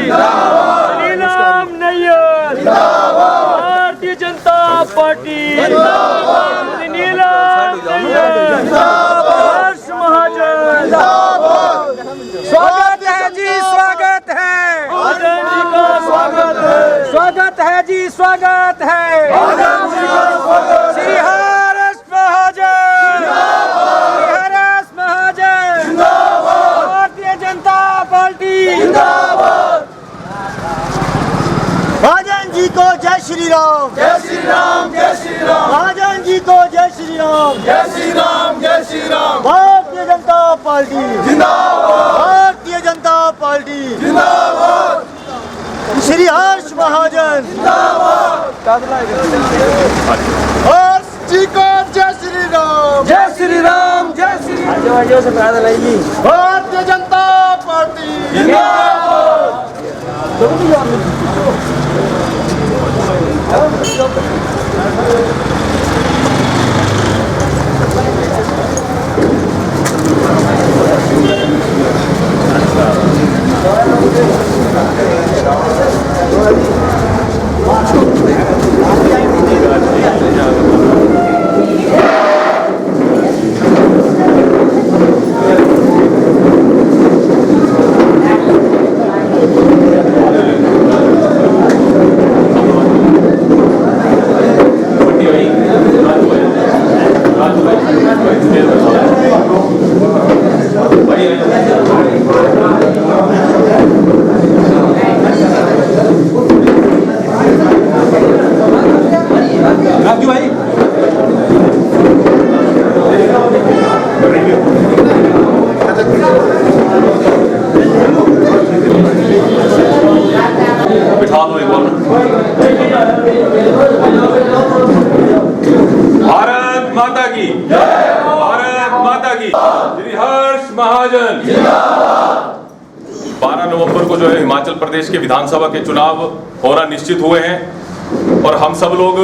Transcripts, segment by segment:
नीलम Nayyar Bharatiya Janata party नीलम नैयर हर्ष महाजन स्वागत है जी, स्वागत है महाजन जी का स्वागत है। स्वागत है जी, स्वागत है श्री हर्ष महाजन, श्री हर्ष महाजन, भारतीय जनता पार्टी जिंदाबाद। महाजन जी को जय श्री राम, जय श्री राम, जय श्री राम, महाजन जी को जय श्री राम, जय श्री राम, जय श्री राम, भारतीय जनता पार्टी जिंदाबाद, भारतीय जनता पार्टी जिंदाबाद, श्री हर्ष महाजन हर्ष जी को जय श्री राम, जय श्री राम, जय श्री राम। से पैदल आएगी भारतीय जनता पार्टी जिंदाबाद। भारत माता की भारत माता की श्री हर्ष महाजन 12 नवंबर को जो है हिमाचल प्रदेश के विधानसभा के चुनाव होना निश्चित हुए हैं और हम सब लोग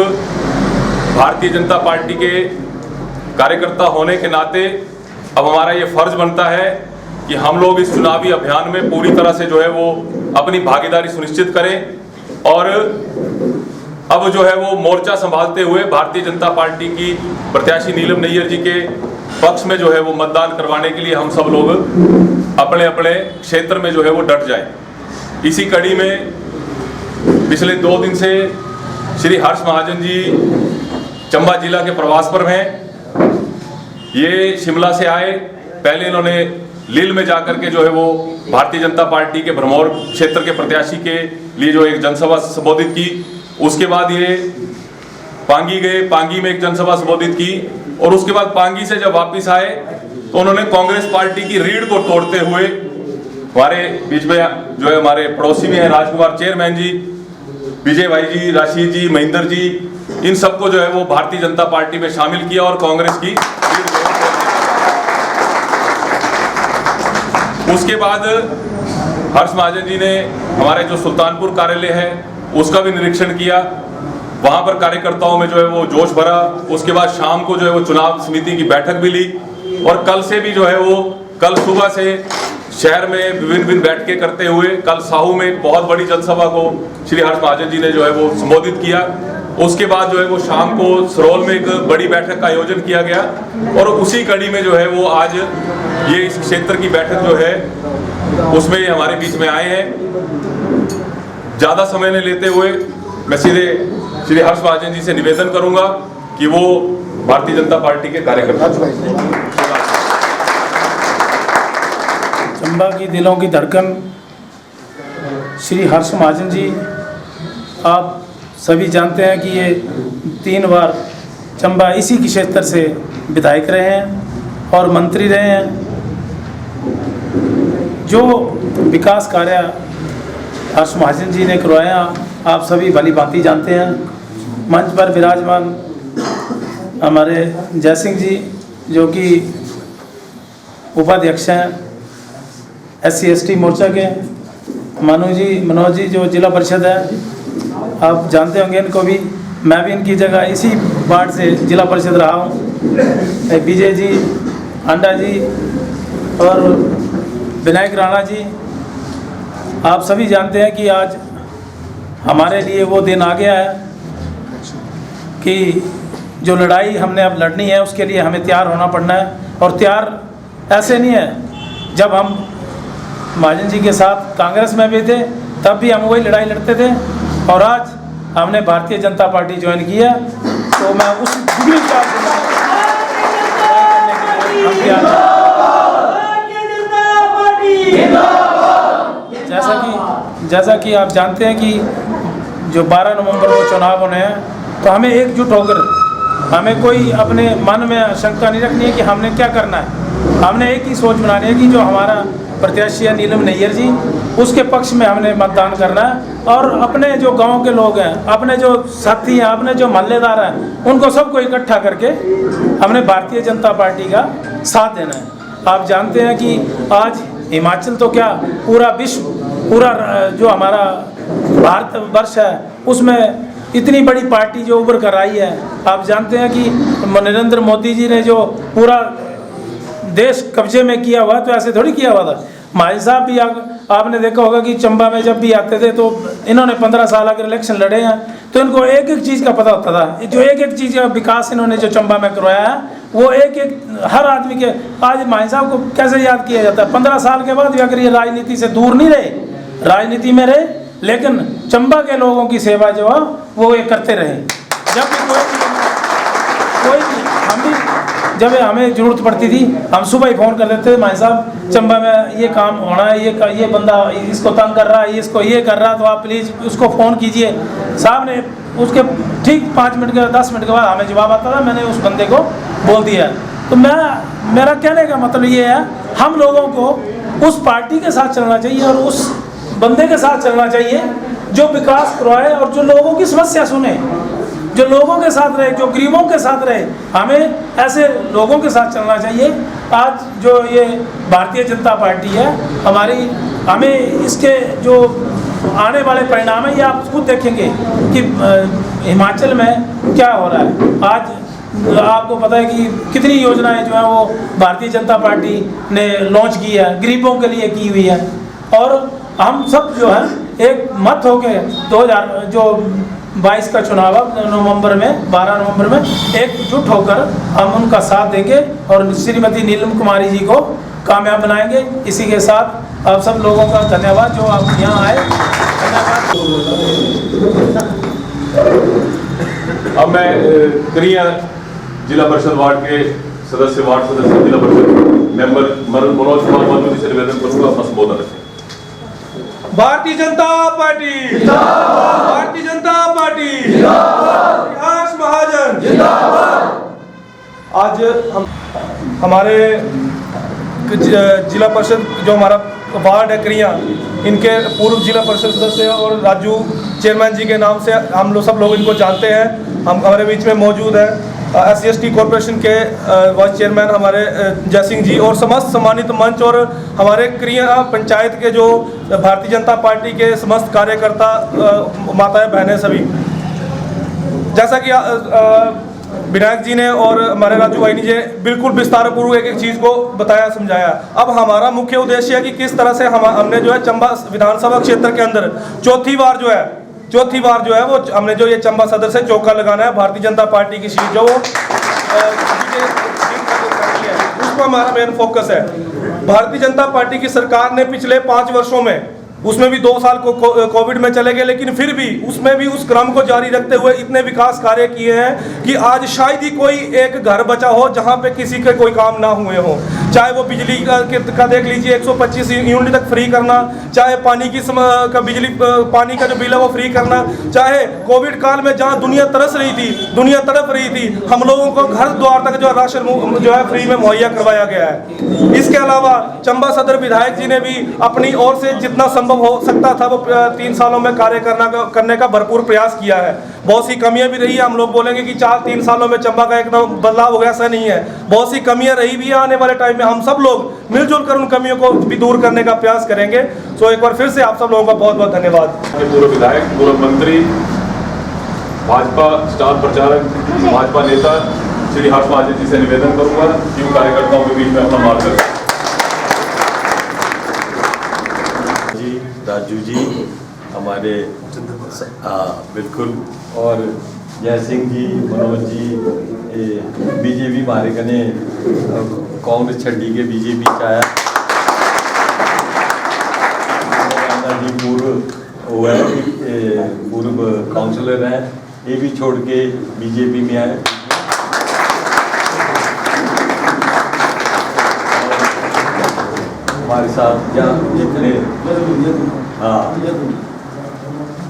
भारतीय जनता पार्टी के कार्यकर्ता होने के नाते अब हमारा ये फर्ज बनता है कि हम लोग इस चुनावी अभियान में पूरी तरह से जो है वो अपनी भागीदारी सुनिश्चित करें और अब जो है वो मोर्चा संभालते हुए भारतीय जनता पार्टी की प्रत्याशी नीलम नैयर जी के पक्ष में जो है वो मतदान करवाने के लिए हम सब लोग अपने अपने क्षेत्र में जो है वो डट जाएं। इसी कड़ी में पिछले 2 दिन से श्री हर्ष महाजन जी चंबा जिला के प्रवास पर हैं। ये शिमला से आए, पहले इन्होंने लील में जाकर के जो है वो भारतीय जनता पार्टी के भरमौर क्षेत्र के प्रत्याशी के लिए जो एक जनसभा संबोधित की। उसके बाद ये पांगी गए, पांगी में एक जनसभा संबोधित की और उसके बाद पांगी से जब वापस आए तो उन्होंने कांग्रेस पार्टी की रीढ़ को तोड़ते हुए हमारे बीच में जो है हमारे पड़ोसी में है राजकुमार चेयरमैन जी, विजय भाई जी, राशिद जी, महेंद्र जी, इन सबको जो है वो भारतीय जनता पार्टी में शामिल किया और कांग्रेस की उसके बाद हर्ष महाजन जी ने हमारे जो सुल्तानपुर कार्यालय है उसका भी निरीक्षण किया। वहां पर कार्यकर्ताओं में जो है वो जोश भरा। उसके बाद शाम को जो है वो चुनाव समिति की बैठक भी ली और कल से भी जो है वो कल सुबह से शहर में विभिन्न बैठकें करते हुए कल साहू में एक बहुत बड़ी जनसभा को श्री हर्ष महाजन जी ने जो है वो संबोधित किया। उसके बाद जो है वो शाम को सरोल में एक बड़ी बैठक का आयोजन किया गया और उसी कड़ी में जो है वो आज ये इस क्षेत्र की बैठक जो है उसमें हमारे बीच में आए हैं। ज़्यादा समय नहीं लेते हुए मैं सीधे श्री हर्ष महाजन जी से निवेदन करूंगा कि वो भारतीय जनता पार्टी के कार्यकर्ता। चंबा की दिलों की धड़कन श्री हर्ष महाजन जी, आप सभी जानते हैं कि ये 3 बार चंबा इसी की क्षेत्र से विधायक रहे हैं और मंत्री रहे हैं। जो विकास कार्य हर्ष महाजन जी ने करवाया आप सभी भली भांति जानते हैं। मंच पर विराजमान हमारे जय सिंह जी जो कि उपाध्यक्ष हैं SC/ST मोर्चा के, मनोज जी जो जिला परिषद है, आप जानते होंगे इनको भी। मैं भी इनकी जगह इसी वार्ड से जिला परिषद रहा हूँ। विजय जी, अंडा जी और विनायक राणा जी, आप सभी जानते हैं कि आज हमारे लिए वो दिन आ गया है कि जो लड़ाई हमने अब लड़नी है उसके लिए हमें तैयार होना पड़ना है। और तैयार ऐसे नहीं है, जब हम महाजन जी के साथ कांग्रेस में भी थे तब भी हम वही लड़ाई लड़ते थे, और आज हमने भारतीय जनता पार्टी ज्वाइन की है, तो मैं उस जुगली जैसा कि आप जानते हैं कि जो 12 नवंबर को चुनाव होने हैं, तो हमें एकजुट होकर, हमें कोई अपने मन में शंका नहीं रखनी है कि हमने क्या करना है। हमने एक ही सोच बनानी है कि जो हमारा प्रत्याशी है नीलम नैयर जी, उसके पक्ष में हमने मतदान करना है, और अपने जो गांव के लोग हैं, अपने जो साथी हैं, अपने जो महल्लेदार हैं, उनको सबको इकट्ठा करके हमने भारतीय जनता पार्टी का साथ देना है। आप जानते हैं कि आज हिमाचल तो क्या, पूरा विश्व, पूरा जो हमारा भारत वर्ष है, उसमें इतनी बड़ी पार्टी जो उभर कर आई है। आप जानते हैं कि नरेंद्र मोदी जी ने जो पूरा देश कब्जे में किया हुआ, तो ऐसे थोड़ी किया हुआ था। माई साहब भी आपने देखा होगा कि चंबा में जब भी आते थे तो इन्होंने 15 साल अगर इलेक्शन लड़े हैं तो इनको एक एक चीज़ का पता होता था। जो एक एक चीज़ का विकास इन्होंने जो चंबा में करवाया है, वो एक एक हर आदमी के, आज माई साहब को कैसे याद किया जाता है? 15 साल के बाद भी अगर ये राजनीति से दूर नहीं रहे, राजनीति में रहे, लेकिन चंबा के लोगों की सेवा जो है वो ये करते रहे। जब भी कोई हम भी, जब हमें ज़रूरत पड़ती थी, हम सुबह ही फ़ोन कर देते थे, भाई साहब चंबा में ये काम होना है, ये बंदा इसको तंग कर रहा है, इसको ये कर रहा है, तो आप प्लीज़ उसको फ़ोन कीजिए। साहब ने उसके ठीक 5 मिनट के 10 मिनट के बाद हमें जवाब आता था, मैंने उस बंदे को बोल दिया। तो मेरा कहने का मतलब ये है, हम लोगों को उस पार्टी के साथ चलना चाहिए और उस बंदे के साथ चलना चाहिए जो विकास करवाए और जो लोगों की समस्या सुने, जो लोगों के साथ रहे, जो गरीबों के साथ रहे। हमें ऐसे लोगों के साथ चलना चाहिए। आज जो ये भारतीय जनता पार्टी है हमारी, हमें इसके जो आने वाले परिणाम है ये आप खुद देखेंगे कि हिमाचल में क्या हो रहा है। आज आपको पता है कि कितनी योजनाएं जो है वो भारतीय जनता पार्टी ने लॉन्च की है, गरीबों के लिए की हुई है। और हम सब जो है एक मत होके 2022 का चुनाव नवंबर में 12 नवंबर में एकजुट होकर हम उनका साथ देंगे और श्रीमती नीलम कुमारी जी को कामयाब बनाएंगे। इसी के साथ आप सब लोगों का धन्यवाद जो आप यहाँ आए। अब मैं क्रिया जिला परिषद वार्ड के सदस्य जिला परिषद मेंबर मनोज कुमार मधु से निवेदन करूंगा अपना संबोधन रखें। भारतीय जनता पार्टी जिंदाबाद, भारतीय जनता पार्टी जिंदाबाद, हर्ष महाजन जिंदाबाद। आज हम हमारे जिला परिषद जो हमारा वार्ड है क्रिया, इनके पूर्व जिला परिषद सदस्य और राजू चेयरमैन जी के नाम से हम लोग सब लोग इनको जानते हैं। हम हमारे बीच में मौजूद है SC/ST कॉरपोरेशन के वाइस चेयरमैन हमारे जय सिंह जी और समस्त सम्मानित मंच और हमारे क्रिया पंचायत के जो भारतीय जनता पार्टी के समस्त कार्यकर्ता माताएं बहनें सभी। जैसा कि विनायक जी ने और हमारे राजू भाई ने बिल्कुल विस्तार पूर्वक एक चीज़ को बताया समझाया। अब हमारा मुख्य उद्देश्य है कि किस तरह से हमने जो है चंबा विधानसभा क्षेत्र के अंदर चौथी बार जो है वो हमने जो ये चंबा सदर से चौका लगाना है। भारतीय जनता पार्टी की सीट जो वो उसको हमारा मेन फोकस है। भारतीय जनता पार्टी की सरकार ने पिछले 5 वर्षों में, उसमें भी 2 साल को कोविड में चले गए, लेकिन फिर भी उसमें भी उस क्रम को जारी रखते हुए इतने विकास कार्य किए हैं कि आज शायद ही कोई एक घर बचा हो जहां पे किसी के कोई काम ना हुए हो। चाहे वो बिजली का देख लीजिए 125 यूनिट तक फ्री करना, चाहे पानी की पानी का जो बिल है वो फ्री करना, चाहे कोविड काल में जहां दुनिया तरस रही थी, दुनिया तड़प रही थी, हम लोगों को घर द्वार तक जो राशन जो है फ्री में मुहैया करवाया गया है। इसके अलावा चंबा सदर विधायक जी ने भी अपनी ओर से जितना संभव हो सकता था वो 3 सालों में कार्य करने का भरपूर प्रयास किया है। बहुत सी कमियां भी रही है। हम लोग बोलेंगे कि 4-3 सालों में चंबा का एकदम बदलाव हो गया, ऐसा नहीं है। बहुत सी कमियां रही भी है। आने वाले टाइम में हम सब लोग मिलजुल कर उन कमियों को भी दूर करने का प्रयास करेंगे। सो एक बार फिर से आप सब लोगों का बहुत बहुत धन्यवाद। पूर्व विधायक, पूर्व मंत्री, भाजपा स्टार प्रचारक, भाजपा नेता श्री हर्ष महाजन जी से निवेदन करूंगा कि कार्यकर्ताओं के बीच में अपना मार्गदर्शन। जी, राजू जी, हमारे बिल्कुल, और जय सिंह जी, मनोज जी, बीजेपी मारे कने कांग्रेस छड़ी के बीजेपी आया जी, पूर्व काउंसलर हैं, ये भी छोड़ के बीजेपी में आए। हमारे साथ यहाँ जितने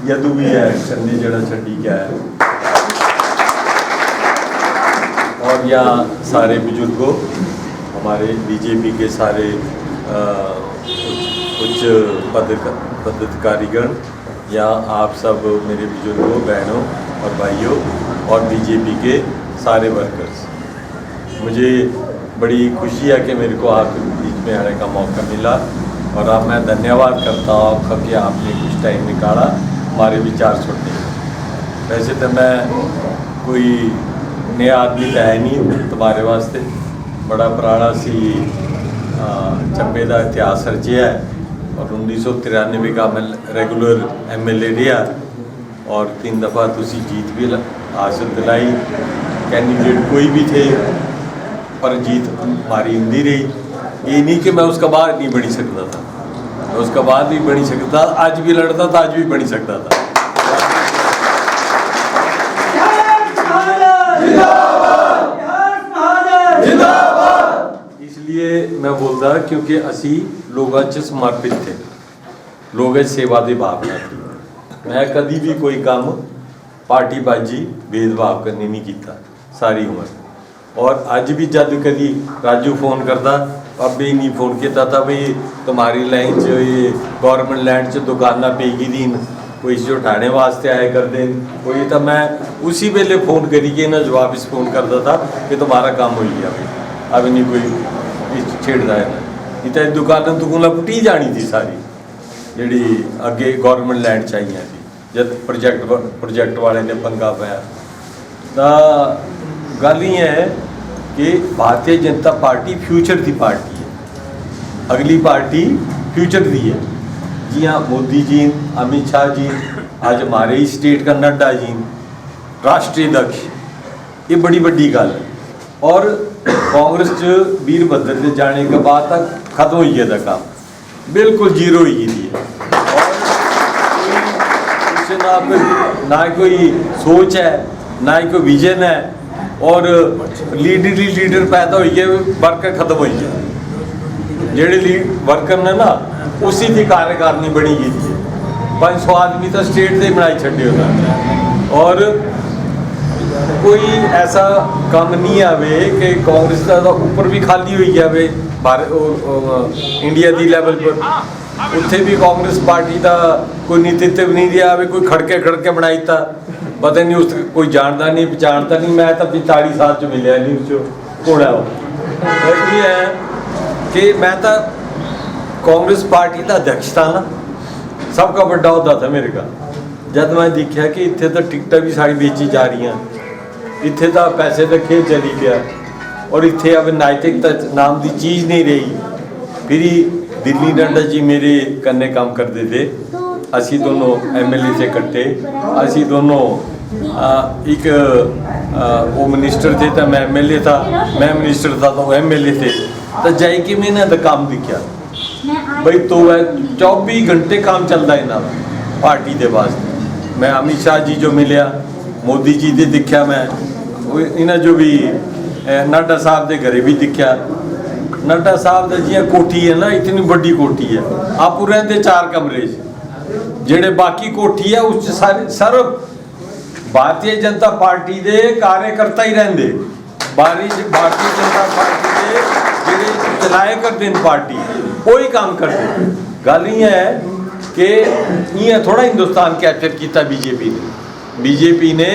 यदु भी है, चन्नी जड़ा छड्डी क्या है, और यहाँ सारे बुजुर्गों, हमारे बीजेपी के सारे उच्च पदाधिकारीगण, या आप सब मेरे बुजुर्गों, बहनों और भाइयों, और बीजेपी के सारे वर्कर्स, मुझे बड़ी खुशी है कि मेरे को आपके बीच में आने का मौका मिला, और अब मैं धन्यवाद करता हूँ आपका कि आपने कुछ टाइम निकाला हमारे विचार सुनने का। वैसे तो मैं कोई नया आदमी तो है नहीं तुम्हारे वास्ते, बड़ा पुराना सी चंबे का इतिहास रचिया है, और 1993 का मैं रेगुलर MLA रहा, और 3 दफ़ा तुसी जीत भी हासिल दिलाई। कैंडिडेट कोई भी थे पर जीत हमारी हिंदी रही। ये नहीं कि मैं उसका बाद नहीं बनी सकता था, मैं उसका बाद भी बनी सकता, आज भी लड़ता था, आज भी बनी सकता था। इसलिए मैं बोलता क्योंकि असी लोगों च समर्पित थे, लोगों सेवा की भावना थी। मैं कभी भी कोई काम पार्टीबाजी भेदभाव करने नहीं किया सारी उम्र, और आज भी जब कभी राजू फोन करता, अब भी नहीं फोन किया था भाई तुम्हारी लाइन च ये गवर्नमेंट लैंड च दुकाना पेगी दिन, कोई इसे उठाने वास्ते आए कर दें कोई, तो मैं उसी वेले फ़ोन करी के ना जवाब इस फ़ोन करता था कि तुम्हारा काम हो गया भाई, अब नहीं कोई छेड़ता है ना। इतना दुकान दुकाना पुटी जानी थी सारी जी अगे गवर्नमेंट लैंड चाहिए थी, जब प्रोजेक्ट वाले ने पंगा पाया। तो गल ये है कि भारतीय जनता पार्टी फ्यूचर की पार्टी है, अगली पार्टी फ्यूचर की है। जी हाँ, मोदी जी, अमित शाह जी, आज हमारे ही स्टेट का नड्डा जी राष्ट्रीय अध्यक्ष, ये बड़ी बड़ी गल है। और कांग्रेस च वीरभद्र के जाने के बाद तक खत्म हो गया था काम, बिल्कुल जीरो ही थी, और उससे ना कोई सोच है, ना ही कोई विजन है, और लीडर पैदा हो गए, वर्कर खत्म हो गए। जेडे वर्कर ने ना उसी की कार्यकारिणी बनी गई थी, 500 आदमी तो स्टेट से बनाई छड़े होता, और कोई ऐसा काम नहीं आवे कि कांग्रेस का तो ऊपर भी खाली हुई जाए भारत इंडिया की लैवल पर, उत्थे भी कांग्रेस पार्टी का कोई नेतृत्व नहीं दिया, कोई खड़के बनाई था, पता नहीं उस कोई जानता नहीं पहचानता नहीं। मैं तो 40 साल च मिले नहीं उस घोड़ा ये है कि मैं तो कांग्रेस पार्टी का अध्यक्ष था ना, सबका बड़ा होता था मेरे का। जब मैं देखा कि इतने तो टिकट भी सारी बेची जा रही हैं, इतने तो पैसे का खेल चली गया, और इतने अब नैतिकता नाम की चीज़ नहीं रही। फिर दिल्ली नड्डा जी मेरे कन्ने काम करते थे, असी दोनों MLA से कट्टे, असी दोनों एक वो मिनिस्टर थे तो मैं MLA था, मैं मिनिस्टर था तो वो MLA थे। तो जाए कि मैंने तो काम दिखा भाई, तो वह 24 घंटे काम चलता है ना पार्टी के वास्ते। मैं अमित शाह जी जो मिलिया, मोदी जी दे दिखा, मैं इन्हें जो भी नड्डा साहब के घरे भी दिखा। नड्डा साहब का जी कोठी है ना, इतनी बड़ी कोठी है, आप रहते 4 कमरे, जेड़े बाकी कोठी है उस सारे भारतीय जनता पार्टी के कार्यकर्ता ही रहते। भारतीय जनता पार्टी के जेड़े चलाए करते हैं पार्टी, कोई काम करते। गल ये है कि ये थोड़ा हिंदुस्तान कैप्चर किया बीजेपी ने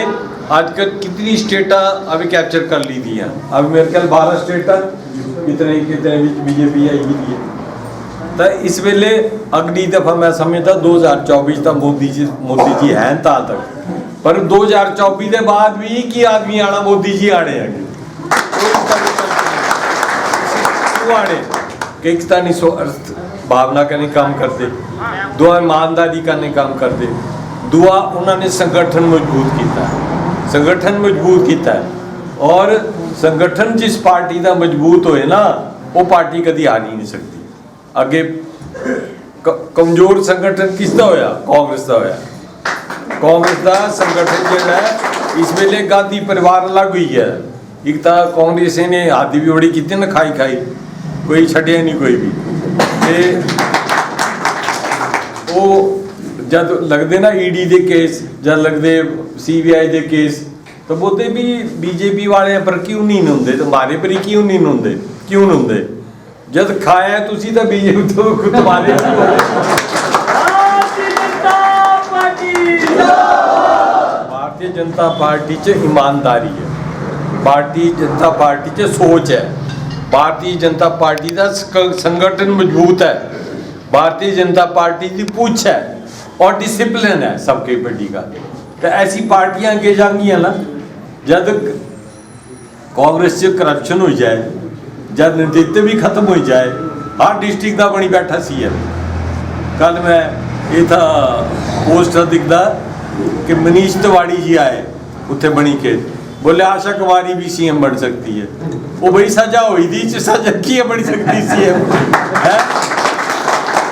आजकल कितनी स्टेटा अभी कैप्चर कर ली थी। अभी मेरे ख्याल 12 स्टेटा कितने बीजेपी आई थी। तो इस वेले अगली दफा मैं समझता 2024 तक मोदी जी हैं तक, पर 2024 के बाद भी की आदमी आना, मोदी जी आने हैं क्यों आने, पाकिस्तानी भावना का नहीं काम करते, दुआ ईमानदारी का नहीं काम करते, दुआ उन्होंने संगठन मजबूत किया है, संगठन मजबूत किया है। और संगठन जिस पार्टी का मजबूत होए ना वो पार्टी कभी आ नहीं सकती। अगे कमजोर संगठन किसका होया? कांग्रेस का होया। कांग्रेस का संगठन जो है इस वेले गांधी परिवार अलग हुई है। एक तो कांग्रेस ने हाथी भी बड़ी की ना, खाई खाई कोई छड़िया नहीं कोई भी। ते वो जब लगते ना ईडी के केस, जब लगते CBI के केस, तो बोते भी बीजेपी वाले पर क्यों नहीं होंगे, तो हमारे पर ही क्यों नहीं होंगे, क्यों नहीं होंगे? जब खाया तुसी तो बीजेपी तो तुम्हारे भारतीय जनता पार्टी भारतीय जनता पार्टी च ईमानदारी है, भारतीय जनता पार्टी च सोच है, भारतीय जनता पार्टी का संगठन मजबूत है, भारतीय जनता पार्टी की पूछ है और डिसिप्लिन है सबके बड़ी का। तो ऐसी पार्टियां आगे जाएंगी ना, जब कांग्रेस से करप्शन हो जाए, जब नेतृत्व भी खत्म हो जाए, हर डिस्ट्रिक्ट का बनी बैठा CM। कल मैं ये था पोस्टर दिखता कि मनीष तिवाड़ी जी आए उत्थे बनी के, बोले आशा कुमारी भी CM बन सकती है। वो बड़ी सजा हुई थी, सजा की है बनी सकती CM है।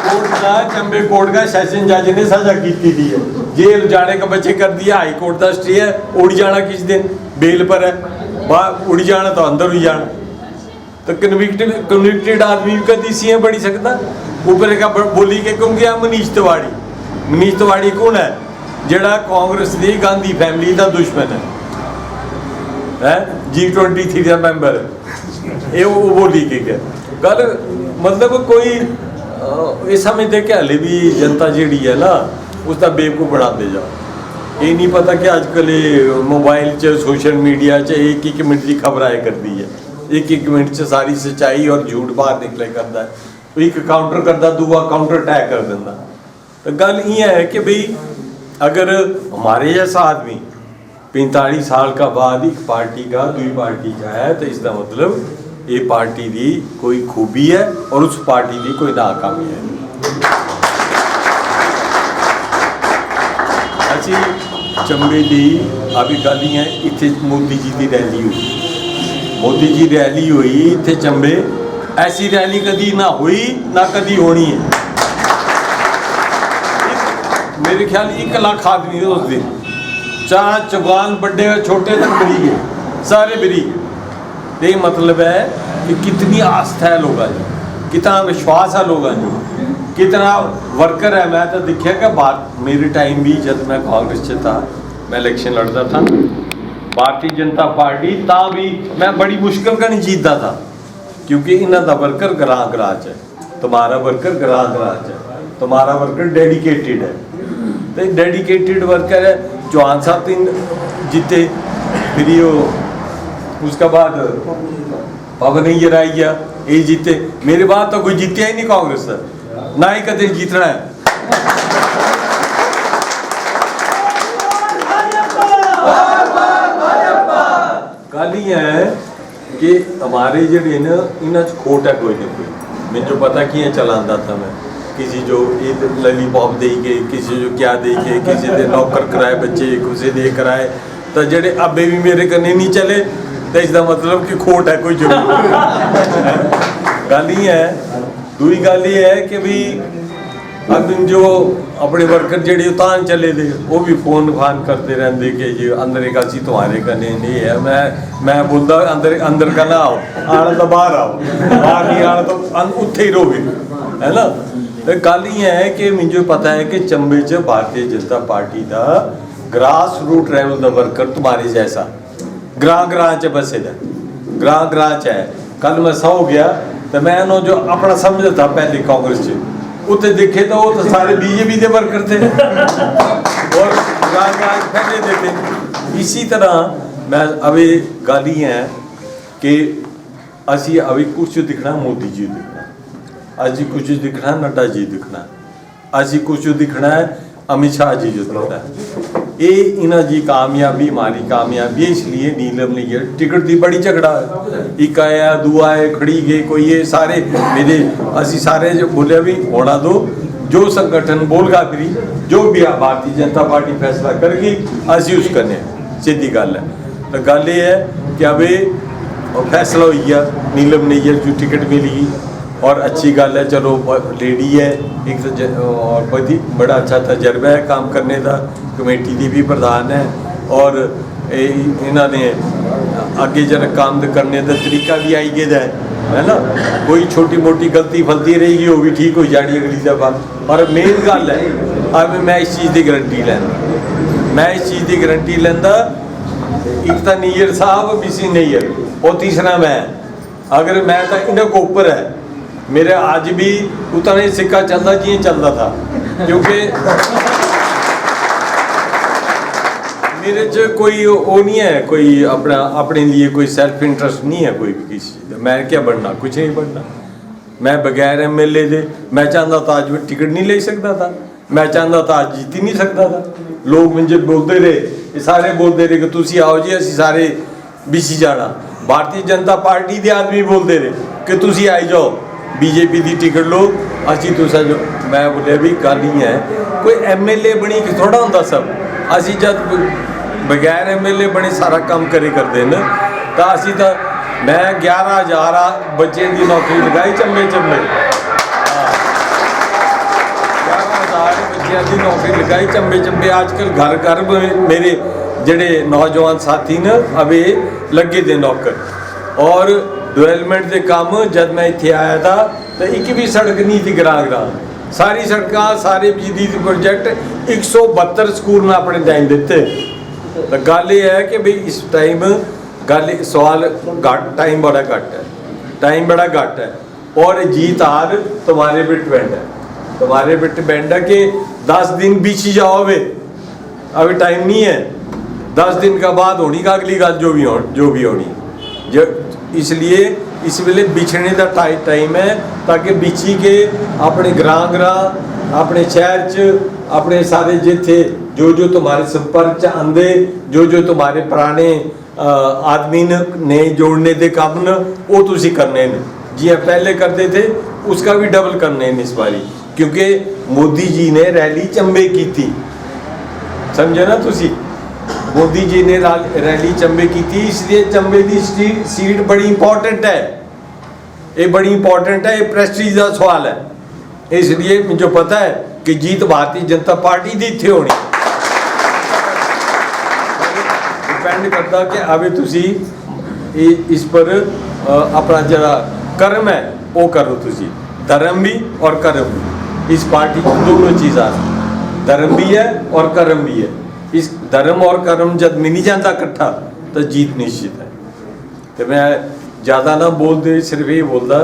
कोर्ट का चंबे कोर्ट का सेशन जज ने सजा की थी, जेल जाने का बच्चे कर दिया, हाई कोर्ट का स्टे है, उड़ जाना किस दिन बेल पर है, बाहर उड़ जाना तो अंदर ही जाना। तो कन्विक्टेड आदमी भी कभी CM बनी सकता। ऊपर का बोली के कहूँगी मनीष तिवाड़ी, मनीष तिवाड़ी कौन है? जड़ा कांग्रेस की गांधी फैमिली का दुश्मन है, G23 का मैंबर है। ये वो बोली के क्या गल, मतलब कोई ये समझते कि हले भी जनता जी है ना उसका बेवकूफ़ बनाते जाओ। ये नहीं पता कि अजकल मोबाइल च सोशल मीडिया च एक मिनट की खबर आए करती है, एक मिनट से सारी सच्चाई और झूठ बाहर निकले करता है। एक काउंटर करता, दूसरा काउंटर अटैक कर देता। तो गल ये है कि भाई अगर हमारे जैसा आदमी 45 साल का बाद एक पार्टी का दूसरी पार्टी का है, तो इसका मतलब ये पार्टी की कोई खूबी है और उस पार्टी की कोई नाकामी है। अच्छी चंबे की अभी गल है, इतने मोदी जी की रैली हुई, मोदी जी रैली हुई इतने चंबे, ऐसी रैली कभी ना हुई ना कभी होनी है। मेरे ख्याल 1 लाख आदमी उस दिन, चार जवान बड़े छोटे तक बिरी गए, सारे बिरी गए। ये मतलब है कि कितनी आस्था है लोगों की, कितना विश्वास है लोगों की, कितना वर्कर है। मैं तो देखा कि बात मेरे टाइम भी जब मैं कांग्रेस से था, मैं इलेक्शन लड़ता था भारतीय जनता पार्टी, ता भी मैं बड़ी मुश्किल का नहीं जीतता था, क्योंकि इन्हों का वर्कर ग्रां ग्रां है, तुम्हारा वर्कर ग्रां ग्रां है, तुम्हारा वर्कर डेडिकेटेड है। तो डेडिकेटेड वर्कर है। चौहान साहब 3 जीते, फिर ये उसका बाद पवन जराइया ये जीते, मेरे बाद तो कोई जीतिया ही नहीं कांग्रेस का, ना ही कदे जीतना है। गल ये है कि हमारे जड़े न इन्हों खोट है कोई ना कोई। मैं जो पता कि चलाता था, मैं किसी जो ये ललीपॉप दे के, किसी जो क्या दे के, किसी दे नौकर कराए बच्चे, किसी दे कराए, तो जड़े अबे भी मेरे कन्ने नहीं चले, तो इसका मतलब कि खोट है कोई जरूर। गल ये है। दूसरी गल ये है कि भाई अब जो अपने वर्कर जड़े उतान चले थे, वो भी फोन फान करते रहते कि जी अंदर एक असी तुम्हारे कन्ने नहीं है। मैं बोलता अंदर अंदर का ना आओ, आना तो बाहर आओ, बाहर नहीं आना तो उत्थे ही रहोगे, है ना। तो गल ये है कि मुझे पता है कि चंबे च भारतीय जनता पार्टी का ग्रास रूट लेवल का वर्कर तुम्हारे जैसा ग्रां ग्रां च बसे दा, ग्रां ग्रां च है। कल मैं सौ गया तो मैं जो अपना समझता था पहले कांग्रेस च, उत्ते देखे तो वो तो सारे बीजेपी के वर्कर थे और ग्रां ग्रां फैले देते। इसी तरह मैं अभी गल ये है कि असी अभी कुछ दिखना मोदी जी दिखना, अजी कुछ दिखना नड्डा जी दिखना, अजी कुछ दिखना है अमित शाह जी जो दिखना है। ये इन्हों की कामयाबी हमारी कामयाबी है, इसलिए नीलम नहीं है। टिकट की बड़ी झगड़ा है, एक आया दूआ है खड़ी गए कोई ये सारे मेरे असी सारे जो बोलिया भी होना दो, जो संगठन बोलगा फिरी जो भी आ भारतीय जनता पार्टी फैसला करेगी असी उस करने, सीधी गल है। तो गल ये है कि अब फैसला हो गया नीलम नैयर जो टिकट मिली और अच्छी गल है, चलो लेडी है एक तो और बड़ा अच्छा तजर्बा है काम करने का, कमेटी की भी प्रधान है और इन्होंने आगे जरा काम करने का तरीका भी आई गया है ना। कोई छोटी मोटी गलती फलती रहेगी वो भी ठीक हो जानी अगली दफा। और मेन गल है अब मैं इस चीज़ की गारंटी लैंदा, मैं इस चीज़ की गारंटी लैंदा, एक तो नैयर साहब बीसी नैयर और तीसरा मैं, अगर मैं तो इन्हों को ऊपर है मेरे आज भी उतना ही सिक्का चलता जी चलता था, क्योंकि मेरे च कोई वो नहीं है, कोई अपना अपने लिए कोई सेल्फ इंटरेस्ट नहीं है कोई भी किसी चीज़। मैं क्या बनना, कुछ नहीं बनना। मैं बगैर MLA दे मैं चाहता था आज मैं टिकट नहीं ले सकता था, मैं चाहता था आज जीत ही नहीं सकता था। लोग मुझे बोलते रहे, सारे बोलते रहे कि तुसी आओ जी असी सारे बीसी जाना। भारतीय जनता पार्टी के आदमी बोलते रहे कि तुसी आई जाओ BJP की टिकट लो असी तुसा जो। मैं बोलिया भी गल नहीं है, कोई MLA बनी कि थोड़ा होंगे सब, असी जब बगैर MLA बने सारा काम करे करते हैं तो असी तो मैं 11,000 बच्चे की नौकरी लगाई चंबे 11,000 बच्चों की नौकरी लगाई चंबे। आजकल घर घर मेरे जड़े नौजवान साथी ने अभी लगे थे नौकर। और डेवलपमेंट के काम जब मैं इतने आया था तो एक भी सड़क नहीं थी ग्रां सारी सड़क सारे बिजली के प्रोजेक्ट 172 स्कूल में अपने टाइम दिते। तो गल ये है कि भाई इस टाइम गल सवाल घट टाइम बड़ा घट है, टाइम बड़ा घट है और जीत हार तुम्हारे पे डिपेंड है, तुम्हारे पे डिपेंड है कि 10 दिन बीच जाओ अभी टाइम नहीं है, 10 दिन का बाद होनी का अगली गल जो भी होनी जो। इसलिए इस वेले बिछड़ने का टाइम है ताकि बिछी के अपने ग्रां अपने शहर च अपने सारे जिथे जो तुम्हारे संपर्क आंदे जो तुम्हारे पुराने आदमी ने जोड़ने के काम न वो तुसी करने ने, जी पहले करते थे उसका भी डबल करने इस बारी, क्योंकि मोदी जी ने रैली चंबे की थी, समझे ना तुसी। मोदी जी ने रैली चंबे की थी, इसलिए चंबे की सीट बड़ी इंपॉर्टेंट है, ये बड़ी इंपॉर्टेंट है, ये प्रेस्टीज का सवाल है। इसलिए मुझे पता है कि जीत भारतीय जनता पार्टी की इतने होनी डिपेंड करता कि अभी तुसी इस पर अपना जरा कर्म है वो करो तुसी, धर्म भी और कर्म भी, इस पार्टी की दोनों चीज़ा धर्म भी है और कर्म भी है। इस धर्म और कर्म जब मिल जाता इकट्ठा तो जीत निश्चित है। तो मैं ज़्यादा ना बोलते, सिर्फ ये बोलता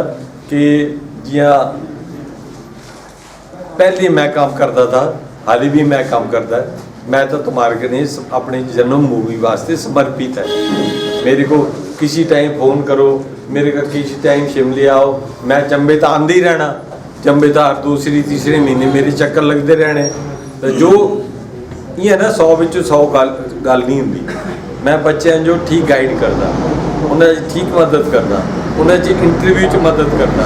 कि जिया पहले मैं काम करता था, हाल भी मैं काम करता है, मैं तो तुम्हारे कने अपनी जन्मभूमि वास्ते समर्पित है। मेरे को किसी टाइम फ़ोन करो, मेरे को किसी टाइम शिमले आओ, मैं चंबे तो आंदे ही रहना, चंबे तो हर दूसरी तीसरे महीने मेरे चक्कर लगते रहने। तो जो ये ना 100 में 100 गल नहीं होंगी। मैं बच्चों जो ठीक गाइड करता, उन्हें ठीक मदद करना, उन्हें इंटरव्यू च मदद करना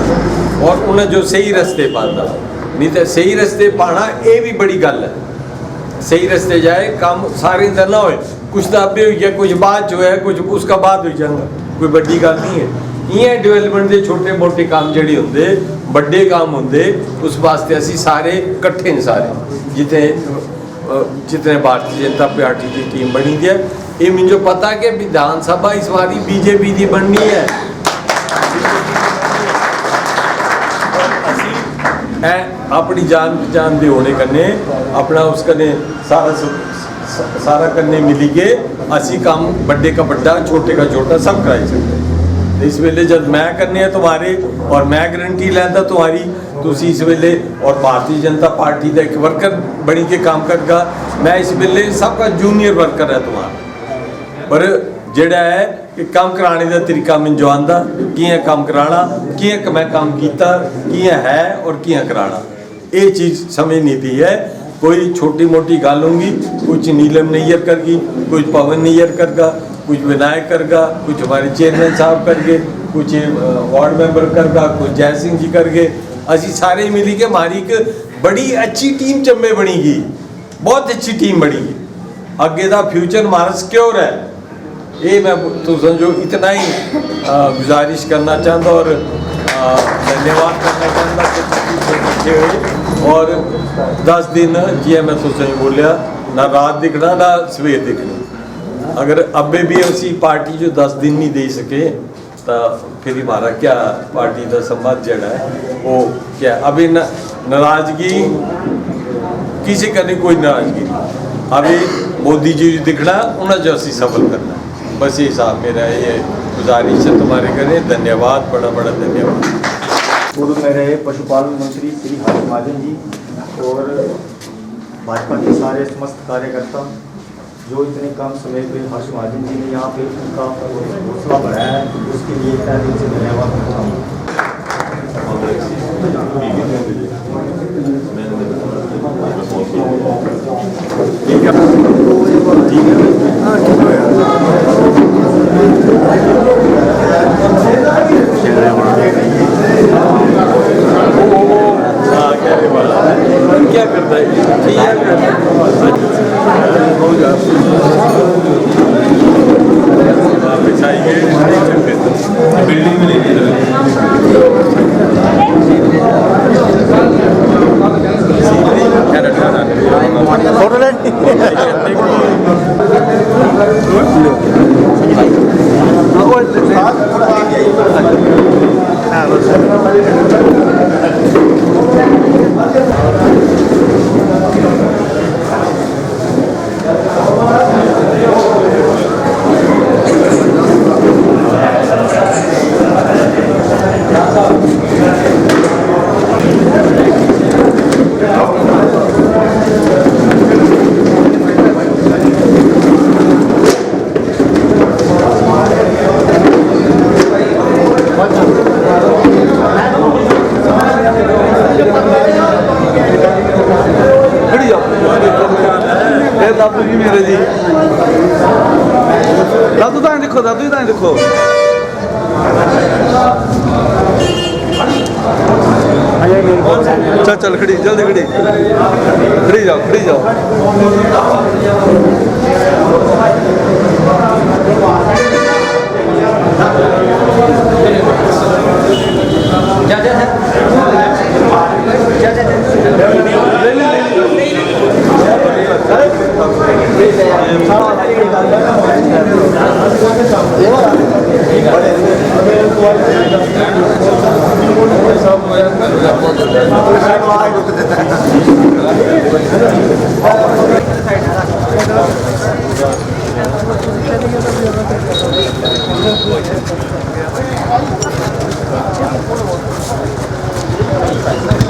और उन्हें जो सही रस्ते पाता। नहीं तो सही रस्ते पाना ये भी बड़ी गल है, सही रस्ते जाए काम सारे दिन ना हो, कुछ तो अभी हो गया, कुछ बाद जो है कुछ उसका बाद हो जाएगा, कोई बड़ी गल नहीं है। ये डेवलपमेंट के छोटे मोटे काम जोड़े होंगे बड़े काम होंगे, उस वास्ते असी सारे कट्ठे हैं, सारे जितने भारतीय जनता पार्टी की टीम बनी है। ये मुझे पता कि विधानसभा इस बारी BJP की बननी है। अपनी जान पहचान दे होने कन्ने अपना उस कन्ने सारा करने मिली के असी काम बड़े का बड़ा छोटे का छोटा सब कराई सकते हैं। इस वेले जब मैं करने है तुम्हारे और मैं गारंटी लैंदा तुम्हारी, तुसी इस वेले और भारतीय जनता पार्टी का एक वर्कर बनी के काम करगा। मैं इस वेले सबका जूनियर वर्कर है तुम्हारा, पर जेड़ा है कि काम कराने का तरीका मैं जो आंदा किए काम कराना, किए मैं काम किया किए है और किए कराना, ये चीज़ समझ नहीं थी है कोई छोटी मोटी गल होंगी, कुछ नीलम नैयर करगी, कुछ पवन नैयर करगा, कुछ विनायक करगा, कुछ हमारे चेयरमैन साहब करगे, कुछ वार्ड मेंबर करगा, कुछ जय सिंह जी करगे। असी सारे मिली के हमारी एक बड़ी अच्छी टीम चंबे बनेगी, बहुत अच्छी टीम बनेगी। अगे का फ्यूचर हमारा सिक्योर है, ये मैं तो समझो इतना ही गुजारिश करना चाहता और धन्यवाद करना चाहता कि बैठे हुए। और 10 दिन जी मैं तो सही बोलिया, ना रात दिखना ना सवेर दिखनी। अगर अबे भी ऐसी पार्टी जो 10 दिन नहीं दे सके तो फिर हमारा क्या पार्टी का संवाद जड़ा है वो क्या। अभी नाराजगी किसी करनी कोई नाराजगी नहीं, अभी मोदी जी दिखना उन्हें जो असी सफल करना, बस ये साहब मेरा ये गुजारिश है तुम्हारे करें। धन्यवाद, बड़ा बड़ा धन्यवाद। पूर्व में रहे पशुपालन मंत्री श्री हर्ष महाजन जी और भाजपा के सारे समस्त कार्यकर्ता जो इतने कम समय पे हर्ष महाजन जी ने यहाँ पे उनका हौसला बढ़ाया है, उसके लिए तहे दिल से धन्यवाद करता हूँ। क्या करता है बिल्डिंग में नहीं दादू जी मेरे जी, दादू दाएं देखो, दादू दाएं देखो। चल चल खड़ी, जल्दी खड़ी, खड़ी जाओ, खड़ी जाओ। Thank you.